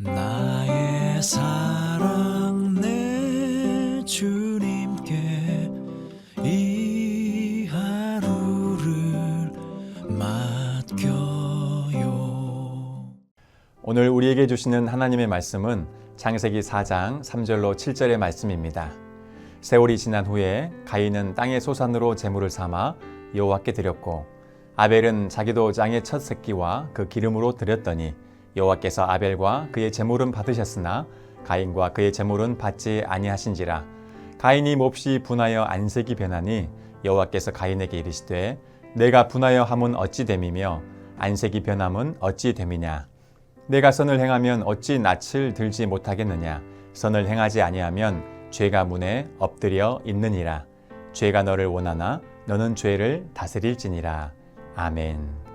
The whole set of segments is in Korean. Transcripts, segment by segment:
나의 사랑 내 주님께 이 하루를 맡겨요. 오늘 우리에게 주시는 하나님의 말씀은 창세기 4장 3절로 7절의 말씀입니다. 세월이 지난 후에 가인은 땅의 소산으로 제물을 삼아 여호와께 드렸고 아벨은 자기도 장의 첫 새끼와 그 기름으로 드렸더니 여호와께서 아벨과 그의 제물은 받으셨으나 가인과 그의 제물은 받지 아니하신지라. 가인이 몹시 분하여 안색이 변하니 여호와께서 가인에게 이르시되 내가 분하여 함은 어찌 됨이며 안색이 변함은 어찌 됨이냐. 내가 선을 행하면 어찌 낯을 들지 못하겠느냐. 선을 행하지 아니하면 죄가 문에 엎드려 있느니라. 죄가 너를 원하나 너는 죄를 다스릴지니라. 아멘.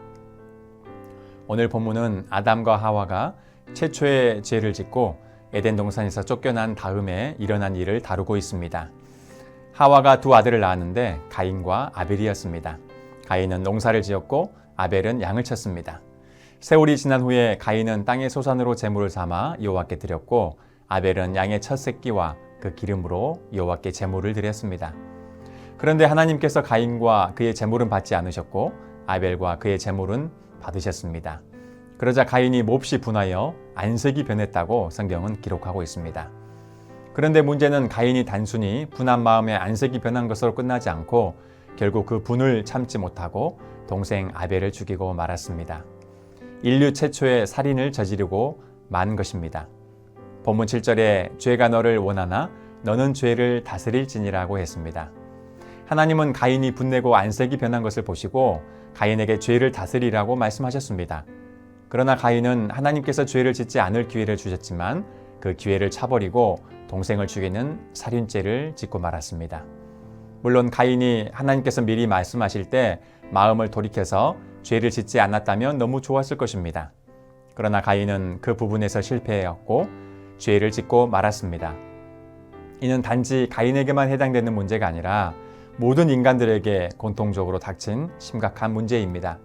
오늘 본문은 아담과 하와가 최초의 죄를 짓고 에덴 동산에서 쫓겨난 다음에 일어난 일을 다루고 있습니다. 하와가 두 아들을 낳았는데 가인과 아벨이었습니다. 가인은 농사를 지었고 아벨은 양을 쳤습니다. 세월이 지난 후에 가인은 땅의 소산으로 제물을 삼아 여호와께 드렸고 아벨은 양의 첫 새끼와 그 기름으로 여호와께 제물을 드렸습니다. 그런데 하나님께서 가인과 그의 제물은 받지 않으셨고 아벨과 그의 제물은 받으셨습니다. 그러자 가인이 몹시 분하여 안색이 변했다고 성경은 기록하고 있습니다. 그런데 문제는 가인이 단순히 분한 마음에 안색이 변한 것으로 끝나지 않고 결국 그 분을 참지 못하고 동생 아벨을 죽이고 말았습니다. 인류 최초의 살인을 저지르고 만 것입니다. 본문 7절에 죄가 너를 원하나 너는 죄를 다스릴지니라고 했습니다. 하나님은 가인이 분내고 안색이 변한 것을 보시고 가인에게 죄를 다스리라고 말씀하셨습니다. 그러나 가인은 하나님께서 죄를 짓지 않을 기회를 주셨지만 그 기회를 차버리고 동생을 죽이는 살인죄를 짓고 말았습니다. 물론 가인이 하나님께서 미리 말씀하실 때 마음을 돌이켜서 죄를 짓지 않았다면 너무 좋았을 것입니다. 그러나 가인은 그 부분에서 실패했고 죄를 짓고 말았습니다. 이는 단지 가인에게만 해당되는 문제가 아니라 모든 인간들에게 공통적으로 닥친 심각한 문제입니다.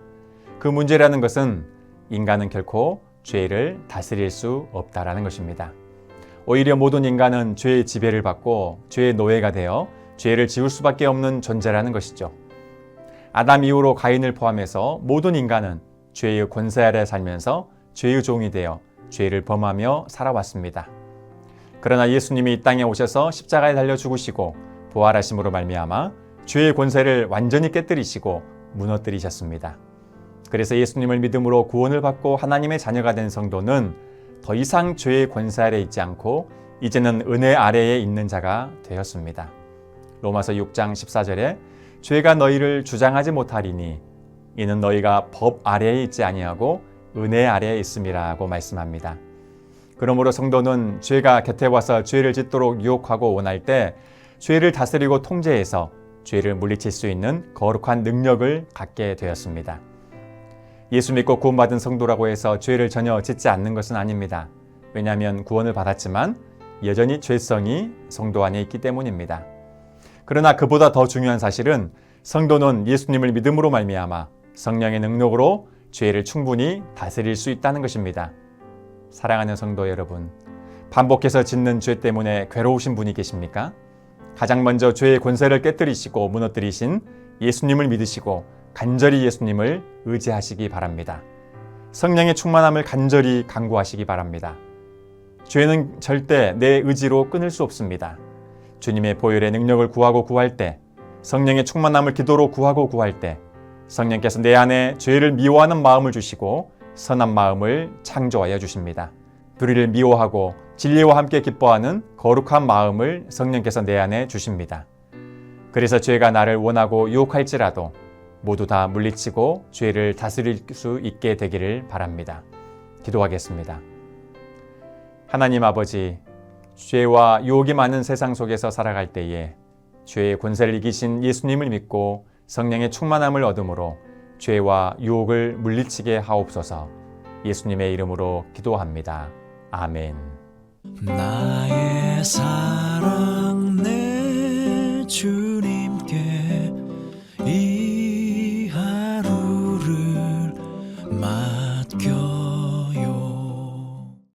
그 문제라는 것은 인간은 결코 죄를 다스릴 수 없다라는 것입니다. 오히려 모든 인간은 죄의 지배를 받고 죄의 노예가 되어 죄를 지을 수밖에 없는 존재라는 것이죠. 아담 이후로 가인을 포함해서 모든 인간은 죄의 권세 아래 살면서 죄의 종이 되어 죄를 범하며 살아왔습니다. 그러나 예수님이 이 땅에 오셔서 십자가에 달려 죽으시고 부활하심으로 말미암아 죄의 권세를 완전히 깨뜨리시고 무너뜨리셨습니다. 그래서 예수님을 믿음으로 구원을 받고 하나님의 자녀가 된 성도는 더 이상 죄의 권세 아래 있지 않고 이제는 은혜 아래에 있는 자가 되었습니다. 로마서 6장 14절에 죄가 너희를 주장하지 못하리니 이는 너희가 법 아래에 있지 아니하고 은혜 아래에 있음이라고 말씀합니다. 그러므로 성도는 죄가 곁에 와서 죄를 짓도록 유혹하고 원할 때 죄를 다스리고 통제해서 죄를 물리칠 수 있는 거룩한 능력을 갖게 되었습니다. 예수 믿고 구원받은 성도라고 해서 죄를 전혀 짓지 않는 것은 아닙니다. 왜냐하면 구원을 받았지만 여전히 죄성이 성도 안에 있기 때문입니다. 그러나 그보다 더 중요한 사실은 성도는 예수님을 믿음으로 말미암아 성령의 능력으로 죄를 충분히 다스릴 수 있다는 것입니다. 사랑하는 성도 여러분, 반복해서 짓는 죄 때문에 괴로우신 분이 계십니까? 가장 먼저 죄의 권세를 깨뜨리시고 무너뜨리신 예수님을 믿으시고 간절히 예수님을 의지하시기 바랍니다. 성령의 충만함을 간절히 간구하시기 바랍니다. 죄는 절대 내 의지로 끊을 수 없습니다. 주님의 보혈의 능력을 구하고 구할 때, 성령의 충만함을 기도로 구하고 구할 때 성령께서 내 안에 죄를 미워하는 마음을 주시고 선한 마음을 창조하여 주십니다. 불의를 미워하고 진리와 함께 기뻐하는 거룩한 마음을 성령께서 내 안에 주십니다. 그래서 죄가 나를 원하고 유혹할지라도 모두 다 물리치고 죄를 다스릴 수 있게 되기를 바랍니다. 기도하겠습니다. 하나님 아버지, 죄와 유혹이 많은 세상 속에서 살아갈 때에 죄의 권세를 이기신 예수님을 믿고 성령의 충만함을 얻음으로 죄와 유혹을 물리치게 하옵소서. 예수님의 이름으로 기도합니다. 아멘. 나의 사랑 내 주